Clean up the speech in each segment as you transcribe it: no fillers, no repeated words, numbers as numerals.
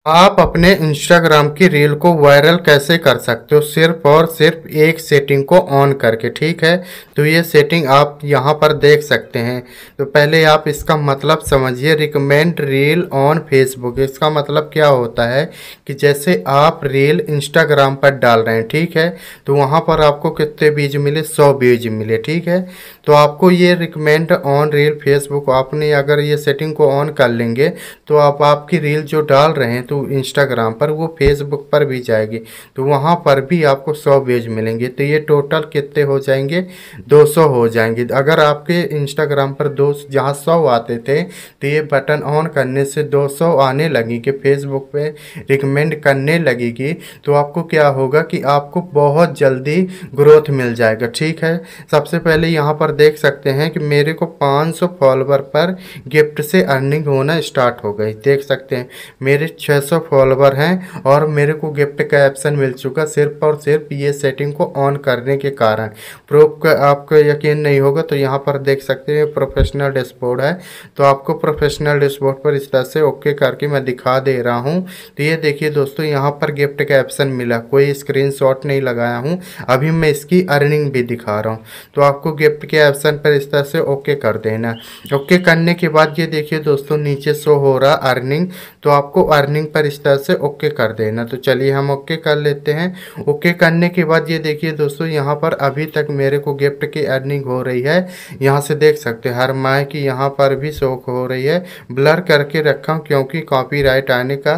आप अपने इंस्टाग्राम की रील को वायरल कैसे कर सकते हो सिर्फ और सिर्फ एक सेटिंग को ऑन करके। ठीक है, तो ये सेटिंग आप यहाँ पर देख सकते हैं। तो पहले आप इसका मतलब समझिए। रिकमेंड रील ऑन फेसबुक, इसका मतलब क्या होता है कि जैसे आप रील इंस्टाग्राम पर डाल रहे हैं, ठीक है, तो वहाँ पर आपको कितने व्यूज मिले, 100 व्यूज मिले। ठीक है, तो आपको ये रिकमेंड ऑन रील फेसबुक, आपने अगर ये सेटिंग को ऑन कर लेंगे तो आप आपकी रील जो डाल रहे हैं तो इंस्टाग्राम पर वो फेसबुक पर भी जाएगी, तो वहाँ पर भी आपको 100 व्यूज मिलेंगे। तो ये टोटल कितने हो जाएंगे, 200 हो जाएंगे। अगर आपके इंस्टाग्राम पर जहाँ 100 आते थे तो ये बटन ऑन करने से 200 आने लगेगी, फेसबुक पे रिकमेंड करने लगेगी, तो आपको क्या होगा कि आपको बहुत जल्दी ग्रोथ मिल जाएगा। ठीक है, सबसे पहले यहाँ पर देख सकते हैं कि मेरे को 500 फॉलोवर पर गिफ्ट से अर्निंग होना स्टार्ट हो गई। देख सकते हैं मेरे 600 फॉलोवर हैं और मेरे को गिफ्ट का ऑप्शन मिल चुका, सिर्फ और सिर्फ ये सेटिंग को ऑन करने के कारण। प्रूफ का आपको यकीन नहीं होगा तो यहाँ पर देख सकते हैं प्रोफेशनल डैशबोर्ड है, तो आपको प्रोफेशनल डैशबोर्ड पर इस तरह से ओके करके मैं दिखा दे रहा हूँ। तो ये देखिए दोस्तों, यहाँ पर गिफ्ट का ऑप्शन मिला, कोई स्क्रीनशॉट नहीं लगाया हूँ, अभी मैं इसकी अर्निंग भी दिखा रहा हूँ। तो आपको गिफ्ट के ऑप्शन पर इस तरह से ओके कर देना। ओके करने के बाद ये देखिए दोस्तों, नीचे शो हो रहा अर्निंग, तो आपको अर्निंग पर इस तरह से ओके कर देना। तो चलिए हम ओके कर लेते हैं। ओके करने के बाद ये देखिए दोस्तों, यहाँ पर अभी तक मेरे को गिफ्ट की अर्निंग हो रही है। यहाँ से देख सकते हैं हर माह की यहाँ पर भी शो हो रही है। ब्लर करके रखा हूँ क्योंकि कॉपीराइट आने का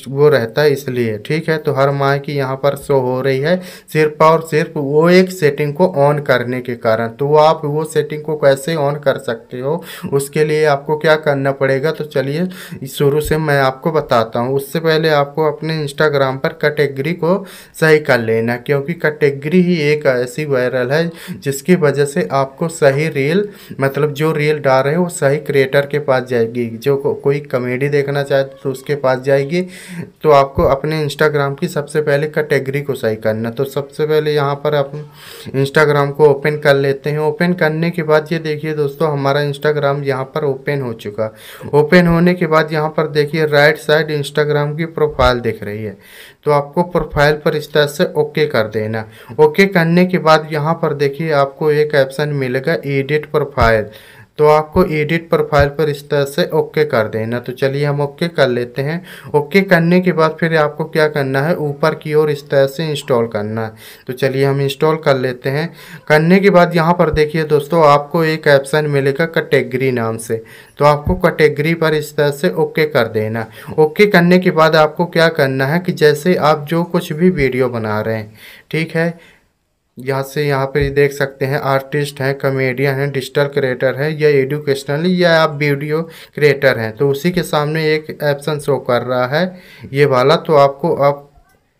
वो रहता है इसलिए। ठीक है, तो हर माह की यहाँ पर शो हो रही है, सिर्फ और सिर्फ वो एक सेटिंग को ऑन करने के कारण। तो आप वो सेटिंग को कैसे ऑन कर सकते हो, उसके लिए आपको क्या करना पड़ेगा, तो चलिए शुरू से मैं आपको बताता हूँ। उससे पहले आपको अपने इंस्टाग्राम पर कैटेगरी को सही कर लेना, क्योंकि कैटेगरी ही एक ऐसी वायरल है जिसकी वजह से आपको सही रील, मतलब जो रील डाल रहे हो वो सही क्रिएटर के पास जाएगी। जो कोई कॉमेडी देखना चाहे तो उसके पास जाएगी। तो आपको अपने इंस्टाग्राम की सबसे पहले कैटेगरी को सही करना। तो सबसे पहले यहाँ पर आप इंस्टाग्राम को ओपन कर लेते हैं। ओपन करने के बाद ये देखिए दोस्तों, हमारा इंस्टाग्राम यहाँ पर ओपन हो चुका। ओपन होने के बाद यहाँ पर देखिए राइट साइड इंस्टाग्राम की प्रोफाइल दिख रही है, तो आपको प्रोफाइल पर इस तरह से ओके कर देना। ओके करने के बाद यहाँ पर देखिए आपको एक ऑप्शन मिलेगा एडिट प्रोफाइल, तो आपको एडिट प्रोफाइल पर इस तरह से ओके कर देना। तो चलिए हम ओके कर लेते हैं। ओके करने के बाद फिर आपको क्या करना है, ऊपर की ओर इस तरह से इंस्टॉल करना है। तो चलिए हम इंस्टॉल कर लेते हैं। करने के बाद यहाँ पर देखिए दोस्तों, आपको एक ऑप्शन मिलेगा कैटेगरी नाम से, तो आपको कैटेगरी पर इस तरह से ओके कर देना। ओके करने के बाद आपको क्या करना है कि जैसे आप जो कुछ भी वीडियो बना रहे हैं, ठीक है, यहाँ से यहाँ पे देख सकते हैं आर्टिस्ट हैं, कॉमेडियन हैं, डिजिटल क्रिएटर है, या एजुकेशनल, या आप वीडियो क्रिएटर हैं, तो उसी के सामने एक ऑप्शन शो कर रहा है ये वाला। तो आपको आप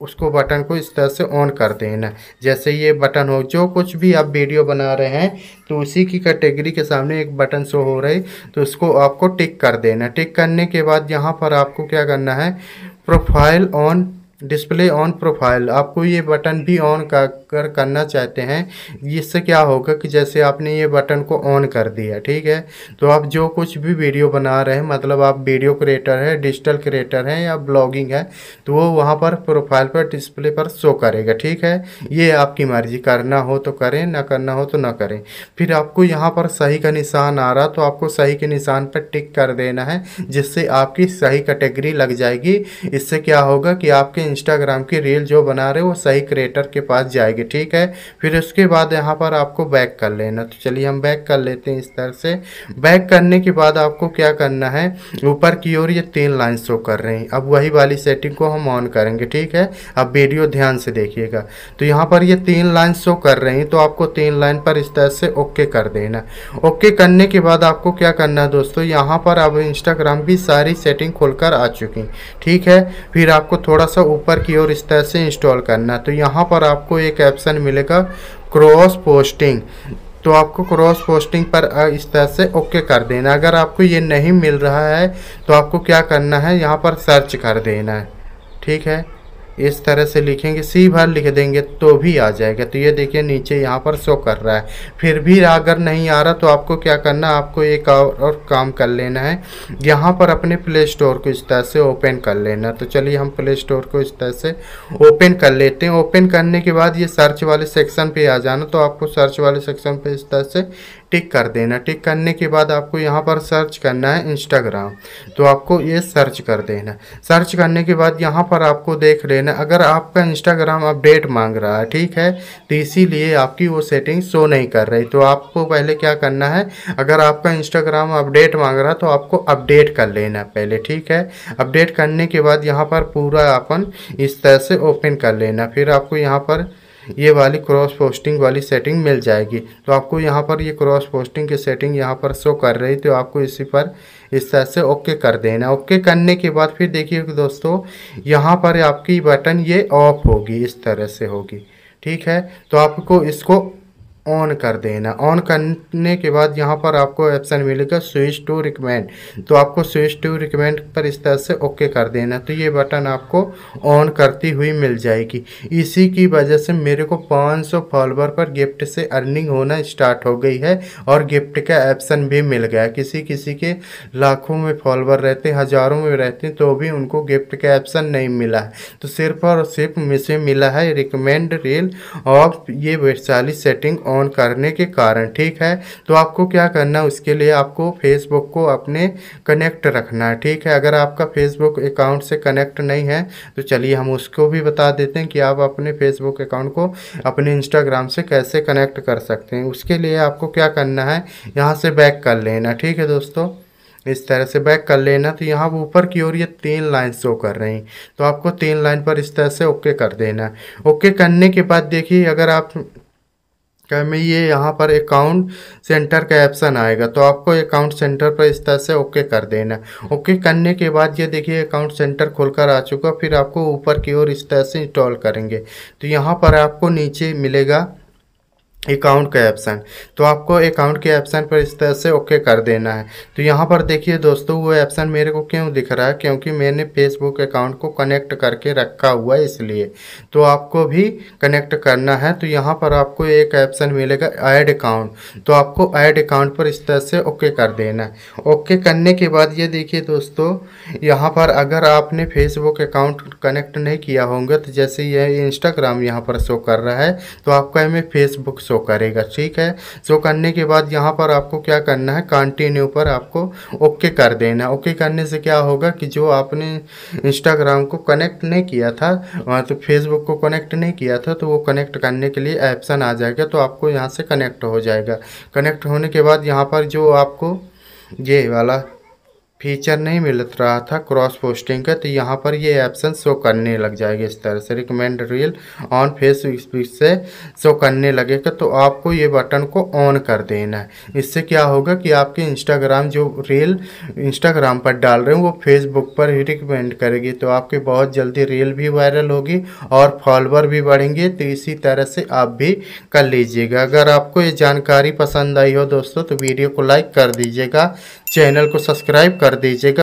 उसको बटन को इस तरह से ऑन कर देना। जैसे ये बटन हो, जो कुछ भी आप वीडियो बना रहे हैं तो उसी की कैटेगरी के सामने एक बटन शो हो रही, तो उसको आपको टिक कर देना। टिक करने के बाद यहाँ पर आपको क्या करना है, profile on, display on profile, आपको ये बटन भी ऑन करना चाहते हैं। इससे क्या होगा कि जैसे आपने ये बटन को ऑन कर दिया, ठीक है, तो आप जो कुछ भी वीडियो बना रहे हैं, मतलब आप वीडियो क्रिएटर है, डिजिटल क्रिएटर हैं या ब्लॉगिंग है, तो वो वहाँ पर प्रोफाइल पर डिस्प्ले पर शो करेगा। ठीक है, ये आपकी मर्जी, करना हो तो करें, ना करना हो तो ना करें। फिर आपको यहाँ पर सही का निशान आ रहा, तो आपको सही के निशान पर टिक कर देना है, जिससे आपकी सही कैटेगरी लग जाएगी। इससे क्या होगा कि आपके इंस्टाग्राम की रील जो बना रहे हो वो सही क्रिएटर के पास जाएगी। ठीक है, फिर उसके बाद यहाँ पर आपको बैक कर लेना। तो चलिए हम बैक कर लेते हैं। इस तरह से बैक करने के बाद आपको क्या करना है, ऊपर की ओर ये 3 लाइन शो कर रहे हैं, अब वही वाली सेटिंग को हम ऑन करेंगे। ठीक है, अब वीडियो ध्यान से देखिएगा। तो यहाँ पर ये 3 लाइन शो कर रही हैं, तो आपको 3 लाइन पर इस तरह से ओके कर देना। ओके करने के बाद आपको क्या करना है दोस्तों, यहाँ पर अब इंस्टाग्राम की सारी सेटिंग खुलकर आ चुकी। ठीक है, फिर आपको थोड़ा सा ऊपर की ओर इस तरह से इंस्टॉल करना। तो यहाँ पर आपको एक ऑप्शन मिलेगा क्रॉस पोस्टिंग, तो आपको क्रॉस पोस्टिंग पर इस तरह से ओके कर देना। अगर आपको ये नहीं मिल रहा है तो आपको क्या करना है, यहाँ पर सर्च कर देना है। ठीक है, इस तरह से लिखेंगे, सी भर लिख देंगे तो भी आ जाएगा। तो ये देखिए नीचे यहाँ पर शो कर रहा है। फिर भी अगर नहीं आ रहा तो आपको क्या करना है, आपको एक और काम कर लेना है, यहाँ पर अपने प्ले स्टोर को इस तरह से ओपन कर लेना। तो चलिए हम प्ले स्टोर को इस तरह से ओपन कर लेते हैं। ओपन करने के बाद ये सर्च वाले सेक्शन पे आ जाना। तो आपको सर्च वाले सेक्शन पे इस तरह से टिक कर देना। टिक करने के बाद आपको यहाँ पर सर्च करना है इंस्टाग्राम। तो आपको ये सर्च कर देना। सर्च करने के बाद यहाँ पर आपको देख लेना, अगर आपका इंस्टाग्राम अपडेट मांग रहा है, ठीक है, तो इसीलिए आपकी वो सेटिंग शो नहीं कर रही। तो आपको पहले क्या करना है, अगर आपका इंस्टाग्राम अपडेट मांग रहा है तो आपको अपडेट कर लेना पहले, ठीक है। अपडेट करने के बाद यहाँ पर पूरा अपन इस तरह से ओपन कर लेना। फिर आपको यहाँ पर ये वाली क्रॉस पोस्टिंग वाली सेटिंग मिल जाएगी। तो आपको यहाँ पर ये क्रॉस पोस्टिंग की सेटिंग यहाँ पर शो कर रही, तो आपको इसी पर इस तरह से ओके कर देना। ओके करने के बाद फिर देखिए दोस्तों, यहाँ पर आपकी बटन ये ऑफ होगी, इस तरह से होगी, ठीक है। तो आपको इसको ऑन कर देना। ऑन करने के बाद यहाँ पर आपको ऑप्शन मिलेगा स्विच टू रिकमेंड। तो आपको स्विच टू रिकमेंड पर इस तरह से ओके कर देना। तो ये बटन आपको ऑन करती हुई मिल जाएगी। इसी की वजह से मेरे को 500 फॉलोवर पर गिफ्ट से अर्निंग होना स्टार्ट हो गई है और गिफ्ट का ऑप्शन भी मिल गया। किसी किसी के लाखों में फॉलोवर रहते, हज़ारों में रहते, तो भी उनको गिफ्ट का ऑप्शन नहीं मिला है। तो सिर्फ और सिर्फ मुझे मिला है रिकमेंड रील और ये वैशाली सेटिंग ऑन करने के कारण, ठीक है। तो आपको क्या करना है, उसके लिए आपको फेसबुक को अपने कनेक्ट रखना है, ठीक है। अगर आपका फेसबुक अकाउंट से कनेक्ट नहीं है तो चलिए हम उसको भी बता देते हैं कि आप अपने फेसबुक अकाउंट को अपने इंस्टाग्राम से कैसे कनेक्ट कर सकते हैं। उसके लिए आपको क्या करना है, यहाँ से बैक कर लेना, ठीक है दोस्तों। इस तरह से बैक कर लेना। तो यहाँ ऊपर की ओर ये 3 लाइन शो कर रही, तो आपको 3 लाइन पर इस तरह से ओके कर देना। ओके करने के बाद देखिए, अगर आप में ये यहाँ पर अकाउंट सेंटर का ऑप्शन आएगा, तो आपको अकाउंट सेंटर पर इस तरह से ओके कर देना। ओके करने के बाद ये देखिए अकाउंट सेंटर खुलकर आ चुका। फिर आपको ऊपर की ओर इस तरह से इंस्टॉल करेंगे, तो यहाँ पर आपको नीचे मिलेगा अकाउंट का ऑप्शन। तो आपको अकाउंट के ऑप्शन पर इस तरह से ओके कर देना है। तो यहाँ पर देखिए दोस्तों, वो ऑप्शन मेरे को क्यों दिख रहा है, क्योंकि मैंने फेसबुक अकाउंट को कनेक्ट करके रखा हुआ है, इसलिए। तो आपको भी कनेक्ट करना है। तो यहाँ पर आपको एक ऑप्शन मिलेगा ऐड अकाउंट। तो आपको ऐड अकाउंट पर इस तरह से ओके कर देना है। ओके करने के बाद ये देखिए दोस्तों, यहाँ पर अगर आपने फेसबुक अकाउंट कनेक्ट नहीं किया होगा, तो जैसे ये इंस्टाग्राम यहाँ पर शो कर रहा है, तो आपका में फेसबुक शो करेगा, ठीक है। शो करने के बाद यहाँ पर आपको क्या करना है, कंटिन्यू पर आपको ओके कर देना। ओके करने से क्या होगा कि जो आपने इंस्टाग्राम को कनेक्ट नहीं किया था, तो फेसबुक को कनेक्ट नहीं किया था, तो वो कनेक्ट करने के लिए ऑप्शन आ जाएगा। तो आपको यहाँ से कनेक्ट हो जाएगा। कनेक्ट होने के बाद यहाँ पर जो आपको ये वाला फीचर नहीं मिल रहा था क्रॉस पोस्टिंग का, तो यहाँ पर ये ऑप्शन शो करने लग जाएगा। इस तरह से रिकमेंड रील ऑन फेसबुक से शो करने लगेगा। तो आपको ये बटन को ऑन कर देना है। इससे क्या होगा कि आपके इंस्टाग्राम जो रील इंस्टाग्राम पर डाल रहे हैं वो फेसबुक पर ही रिकमेंड करेगी। तो आपकी बहुत जल्दी रील भी वायरल होगी और फॉलोवर भी बढ़ेंगे। तो इसी तरह से आप भी कर लीजिएगा। अगर आपको ये जानकारी पसंद आई हो दोस्तों, तो वीडियो को लाइक कर दीजिएगा, चैनल को सब्सक्राइब कर दीजिएगा।